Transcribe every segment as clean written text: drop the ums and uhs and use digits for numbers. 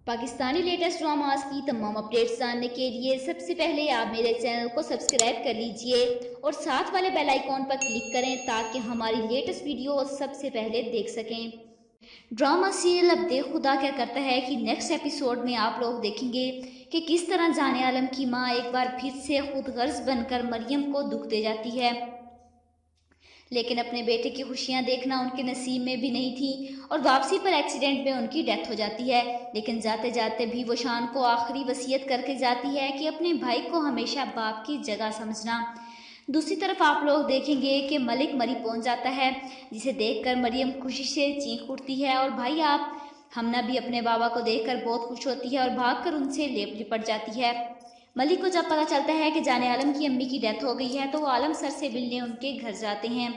Pakistani latest dramas की तमाम updates जानने के लिए सबसे पहले आप मेरे चैनल को सब्सक्राइब कर लीजिए और साथ वाले बेल आइकॉन पर क्लिक करें ताकि हमारी लेटेस्ट वीडियो सबसे पहले देख सकें। ड्रामा सीरियल अब देख खुदा क्या करता है कि नेक्स्ट एपिसोड में आप लोग देखेंगे कि किस तरह जाने आलम की मां एक बार फिर से खुद गर्ज बनकर मरियम को दुख दे जाती है, लेकिन अपने बेटे की खुशियां देखना उनके नसीब में भी नहीं थी और वापसी पर एक्सीडेंट में उनकी डेथ हो जाती है। लेकिन जाते जाते भी वो शान को आखिरी वसीयत करके जाती है कि अपने भाई को हमेशा बाप की जगह समझना। दूसरी तरफ आप लोग देखेंगे कि मलिक मरी पहुंच जाता है, जिसे देखकर मरियम खुशी से चीख उठती है और भाई आप हमना भी अपने बाबा को देखकर बहुत खुश होती है और भागकर उनसे लेप लिपट जाती है। मलिक को जब पता चलता है कि जाने आलम की अम्मी की डेथ हो गई है तो वो आलम सर से मिलने उनके घर जाते हैं।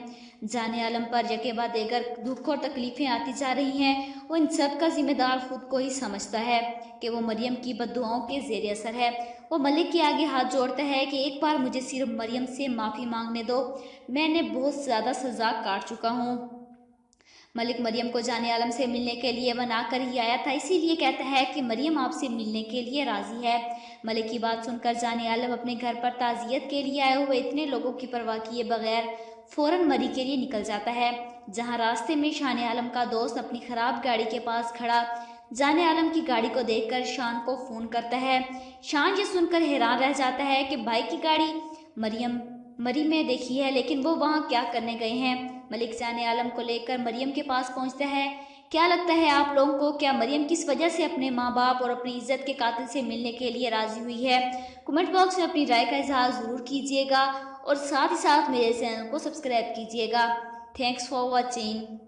जाने आलम पर यके बाद एक दुख और तकलीफें आती जा रही हैं, वो इन सब का जिम्मेदार खुद को ही समझता है कि वो मरियम की बद्दुआओं के जेर असर है। वो मलिक के आगे हाथ जोड़ता है कि एक बार मुझे सिर्फ मरियम से माफ़ी मांगने दो, मैंने बहुत ज़्यादा सजा काट चुका हूँ। मलिक मरियम को जाने आलम से मिलने के लिए मना कर ही आया था, इसीलिए कहता है कि मरियम आपसे मिलने के लिए राजी है। मलिक की बात सुनकर जाने आलम अपने घर पर ताज़ियत के लिए आए हुए इतने लोगों की परवाह किए बगैर फौरन मरी के लिए निकल जाता है। जहां रास्ते में शान आलम का दोस्त अपनी खराब गाड़ी के पास खड़ा जाने आलम की गाड़ी को देखकर शान को फोन करता है। शान ये सुनकर हैरान रह जाता है कि भाई की गाड़ी मरियम मरी में देखी है, लेकिन वो वहां क्या करने गए हैं। मलिक जाने आलम को लेकर मरियम के पास पहुंचता है। क्या लगता है आप लोगों को, क्या मरियम किस वजह से अपने माँ बाप और अपनी इज्जत के कातिल से मिलने के लिए राजी हुई है? कमेंट बॉक्स में अपनी राय का इजहार जरूर कीजिएगा और साथ ही साथ मेरे चैनल को सब्सक्राइब कीजिएगा। Thanks for watching.